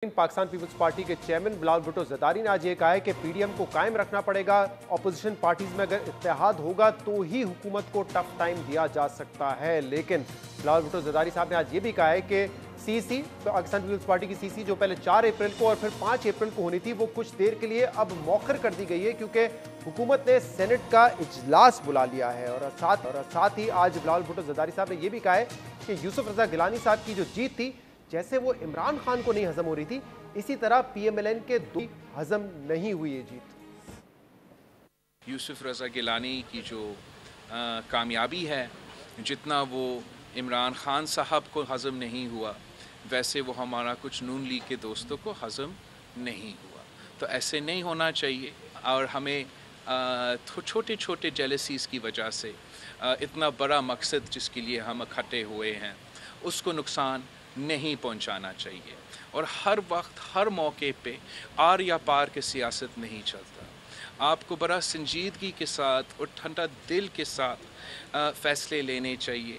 Pakistan peoples party के chairman Bilawal Bhutto Zardari ने आज ये कहा है कि पीडीएम को कायम रखना पड़ेगा। अपोजिशन पार्टीज में अगर इत्तेहाद होगा तो ही हुकूमत को टफ टाइम दिया जा सकता है। लेकिन बिलावल भुट्टो ज़रदारी साहब ने आज ये भी कहा है कि सीसी पाकिस्तान पीपल्स पार्टी की सीसी जो पहले 4 अप्रैल को और फिर 5 अप्रैल को होनी थी, वो कुछ देर के लिए अब मौखर कर दी गई है क्योंकि हुकूमत ने सेनेट का इजलास बुला लिया है। और साथ ही आज बिलावल भुट्टो ज़रदारी साहब ने यह भी कहा है कि यूसुफ रजा गिलानी साहब की जो जीत थी, जैसे वो इमरान खान को नहीं हजम हो रही थी, इसी तरह पीएमएलएन के दो हजम नहीं हुई है जीत। यूसुफ रजा गिलानी की जो कामयाबी है, जितना वो इमरान खान साहब को हजम नहीं हुआ, वैसे वो हमारा कुछ नून लीग के दोस्तों को हजम नहीं हुआ। तो ऐसे नहीं होना चाहिए और हमें छोटे छोटे जेलसीज़ की वजह से इतना बड़ा मकसद जिसके लिए हम इकट्ठे हुए हैं उसको नुकसान नहीं पहुंचाना चाहिए। और हर वक्त हर मौके पे आर या पार की सियासत नहीं चलता। आपको बड़ा संजीदगी के साथ और ठंडा दिल के साथ फैसले लेने चाहिए।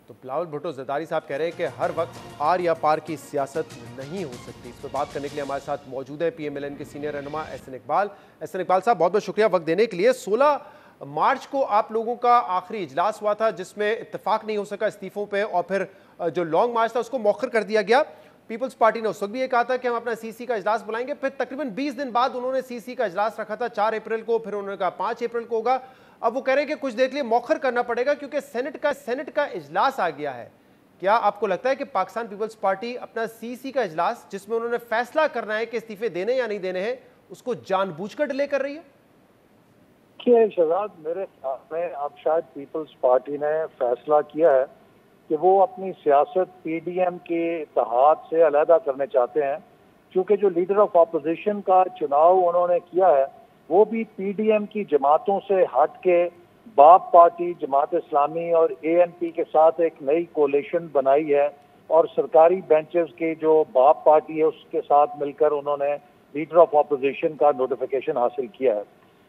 तो बिलावल भुट्टो ज़रदारी साहब कह रहे हैं कि हर वक्त आर या पार की सियासत नहीं हो सकती। इस पर बात करने के लिए हमारे साथ मौजूद है पीएमएलएन के सीनियर रहनुमा एहसन इकबाल। एहसन इकबाल साहब, बहुत बहुत शुक्रिया वक्त देने के लिए। 16 मार्च को आप लोगों का आखिरी इजलास हुआ था जिसमें इत्तेफाक नहीं हो सका इस्तीफों पे, और फिर जो लॉन्ग मार्च था उसको मौखर कर दिया गया। पीपल्स पार्टी ने उस वक्त भी ये कहा था कि हम अपना सीसी का इजलास बुलाएंगे। फिर तकरीबन 20 दिन बाद उन्होंने सीसी का इजलास रखा था 4 अप्रैल को, फिर उन्होंने कहा 5 अप्रैल को होगा। अब वो कह रहे हैं कि कुछ देर के लिए मौखर करना पड़ेगा क्योंकि सेनेट का इजलास आ गया है। क्या आपको लगता है कि पाकिस्तान पीपल्स पार्टी अपना सीसी का इजलास, जिसमें उन्होंने फैसला करना है कि इस्तीफे देने या नहीं देने हैं, उसको जानबूझकर डिले कर रही है? शहजाद, मेरे ख्याल में अब शायद पीपल्स पार्टी ने फैसला किया है कि वो अपनी सियासत पीडीएम के इत्तेहाद से अलहदा करने चाहते हैं, क्योंकि जो लीडर ऑफ अपोजिशन का चुनाव उन्होंने किया है वो भी पीडीएम की जमातों से हट के बाप पार्टी, जमात इस्लामी और एएनपी के साथ एक नई कोलिशन बनाई है और सरकारी बेंचेस के जो बाप पार्टी है उसके साथ मिलकर उन्होंने लीडर ऑफ अपोजिशन का नोटिफिकेशन हासिल किया है।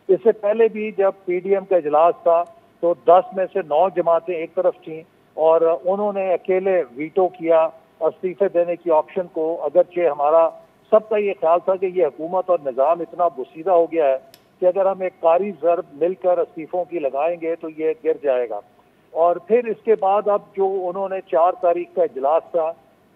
इससे पहले भी जब पीडीएम का इजलास था तो 10 में से 9 जमातें एक तरफ थीं और उन्होंने अकेले वीटो किया इस्तीफे देने की ऑप्शन को। अगरचे हमारा सबका ये ख्याल था कि ये हुकूमत और निज़ाम इतना बुसीदा हो गया है कि अगर हम एक कारी ज़रब मिलकर इस्तीफों की लगाएंगे तो ये गिर जाएगा। और फिर इसके बाद अब जो उन्होंने 4 तारीख का इजलास था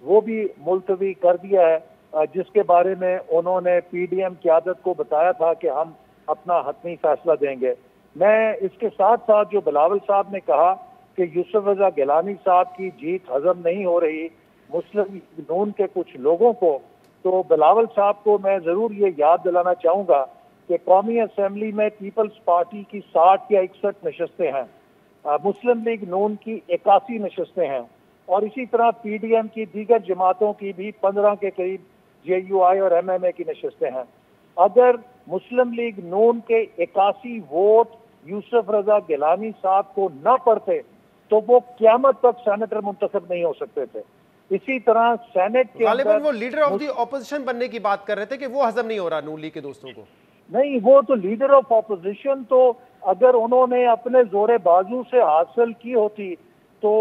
वो भी मुलतवी कर दिया है, जिसके बारे में उन्होंने पीडीएम क़यादत को बताया था कि हम अपना हतमी फैसला देंगे। मैं इसके साथ साथ जो बिलावल साहब ने कहा कि यूसुफ रजा गिलानी साहब की जीत हजम नहीं हो रही मुस्लिम लीग नून के कुछ लोगों को, तो बिलावल साहब को मैं जरूर ये याद दिलाना चाहूंगा कि कौमी असेंबली में पीपल्स पार्टी की 60 या 61 नशस्तें हैं, मुस्लिम लीग नून की 81 नशस्तें हैं और इसी तरह पीडीएम की दीगर जमातों की भी 15 के करीब जेयूआई और एमएमए की नशस्तें हैं। अगर मुस्लिम लीग नून के 81 वोट यूसुफ रजा गिलानी साहब को न पड़ते तो वो क़यामत तक सेनेटर मुंतखब नहीं हो सकते थे। इसी तरह सेनेट के गालिबन वो लीडर ऑफ द ऑपोजिशन बनने की बात कर रहे थे कि वो हजम नहीं हो रहा नून लीग के दोस्तों को। नहीं, वो तो लीडर ऑफ ऑपोजिशन तो अगर उन्होंने अपने जोरे बाजू से हासिल की होती तो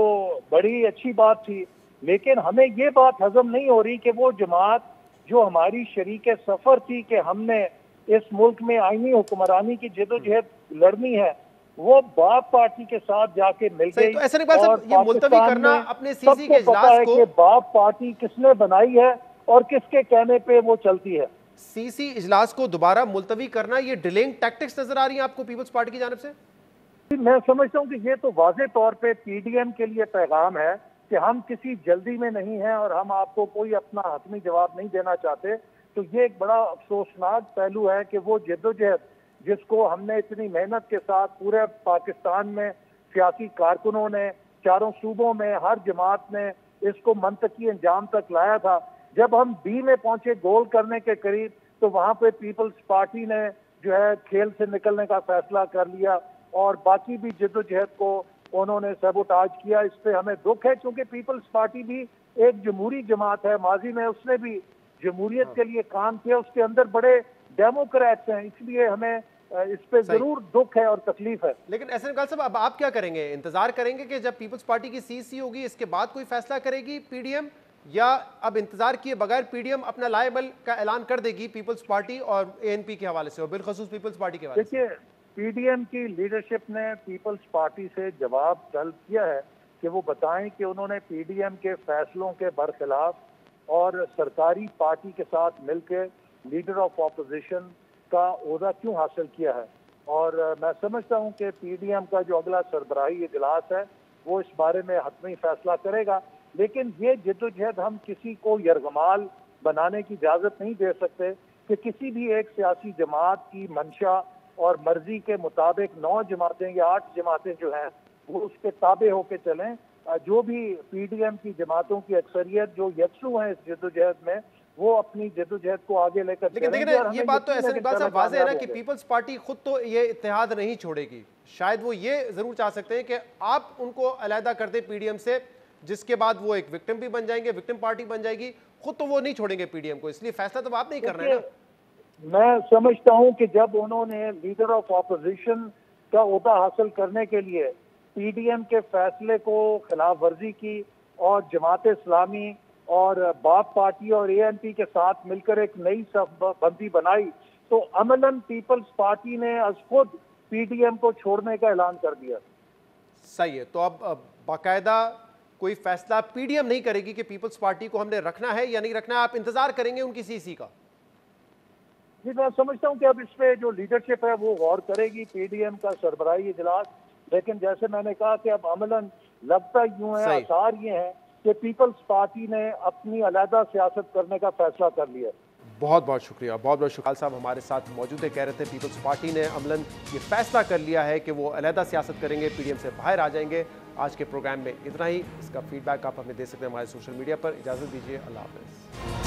बड़ी अच्छी बात थी, लेकिन हमें ये बात हजम नहीं हो रही कि वो जमात जो हमारी शरीक सफर थी कि हमने इस मुल्क में आईनी हुक्मरानी की जदोजहद लड़नी है, वो बाप पार्टी के साथ जाके मिल गई। तो ऐसा ये मुलतवी करना अपने सीसी के इजलास को, बाप पार्टी किसने बनाई है और किसके कहने पे वो चलती है। सीसी इजलास को दोबारा मुलतवी करना, ये डिलेइंग टैक्टिक्स नजर आ रही है आपको पीपल्स पार्टी की जानिब से? मैं समझता हूँ कि ये तो वाज़े तौर पे पीडीएम के लिए पैगाम है कि हम किसी जल्दी में नहीं हैं और हम आपको कोई अपना हतमी जवाब नहीं देना चाहते। तो ये एक बड़ा अफसोसनाक पहलू है कि वो जद्दोजहद जिसको हमने इतनी मेहनत के साथ पूरे पाकिस्तान में सियासी कारकुनों ने, चारों सूबों में, हर जमात ने इसको मंतकी अंजाम तक लाया था, जब हम बी में पहुंचे गोल करने के करीब तो वहां पे पीपल्स पार्टी ने जो है खेल से निकलने का फैसला कर लिया और बाकी भी जद्दोजहद को उन्होंने सबोटाज किया। इस पे हमें दुख है क्योंकि पीपल्स पार्टी भी एक जमहूरी जमात है, माजी में उसने भी जमहूरियत के लिए काम किया, उसके अंदर बड़े डेमोक्रेट्स हैं, इसलिए हमें इस पे जरूर दुख है और तकलीफ है। लेकिन एहसन इकबाल साहब, अब आप क्या करेंगे? इंतजार करेंगे कि जब पीपल्स पार्टी की सीसी होगी इसके बाद कोई फैसला करेगी पीडीएम, या अब इंतजार किए बगैर पीडीएम अपना लायबल का ऐलान कर देगी पीपल्स पार्टी और एएनपी के हवाले से और बिलखसूस पीपल्स पार्टी के हवाले से? देखिए, पीडीएम की लीडरशिप ने पीपल्स पार्टी से जवाब तलब किया है कि वो बताएं कि उन्होंने पीडीएम के फैसलों के बरखिलाफ और सरकारी पार्टी के साथ मिलकर लीडर ऑफ ऑपोजिशन का ओहदा क्यों हासिल किया है। और मैं समझता हूं कि पीडीएम का जो अगला सरबराही इजलास है वो इस बारे में हतमी फैसला करेगा। लेकिन ये जद्दोजहद हम किसी को यरगमाल बनाने की इजाज़त नहीं दे सकते कि किसी भी एक सियासी जमात की मंशा और मर्जी के मुताबिक 9 जमातें या 8 जमातें जो हैं वो उसके ताबे होके चलें। जो भी पीडीएम की जमातों की अक्सरियत जो यकसू हैं इस जद्दोजहद में, वो अपनी जद्दोजहद को आगे लेकर लेकिन देखिए ना, ये बात तो एहसन इकबाल साहब वाज़ेह है ना कि पीपल्स पार्टी खुद तो ये इत्तेहाद नहीं छोड़ेगी। शायद वो ये जरूर चाह सकते हैं कि आप उनको अलहदा कर दे पीडीएम से, जिसके बाद वो एक विक्टिम भी बन जाएंगे, विक्टिम पार्टी बन जाएगी। खुद तो वो नहीं छोड़ेंगे पीडीएम को, इसलिए फैसला तो आप नहीं कर रहे हैं ना। मैं समझता हूं कि जब उन्होंने लीडर ऑफ ऑपोजिशन का ओहदा हासिल करने के लिए पीडीएम के फैसले को खिलाफ वर्जी की और जमात इस्लामी और बाप पार्टी और एएनपी के साथ मिलकर एक नई सफबंदी बनाई, तो अमलन पीपल्स पार्टी ने अज खुद पीडीएम को छोड़ने का ऐलान कर दिया। सही है, तो अब बाकायदा कोई फैसला पीडीएम नहीं करेगी कि पीपल्स पार्टी को हमने रखना है या नहीं रखना है, आप इंतजार करेंगे उनकी सीसी का? जी, मैं समझता हूं कि अब इस पे जो लीडरशिप है वो गौर करेगी, पीडीएम का सरबराही इजलास। लेकिन जैसे मैंने कहा कि अब अमलन लगता यूं है, आसार ये है कि पीपल्स पार्टी ने अपनी अलहदा सियासत करने का फैसला कर लिया। बहुत बहुत शुक्रिया, बहुत बहुत शुक्रिया साहब हमारे साथ मौजूद है। कह रहे थे पीपल्स पार्टी ने अमलन ये फैसला कर लिया है कि वो अलहदा सियासत करेंगे, पीडीएम से बाहर आ जाएंगे। आज के प्रोग्राम में इतना ही। इसका फीडबैक आप हमें दे सकते हैं हमारे सोशल मीडिया पर। इजाज़त दीजिए, अल्लाह हाफ़िज़।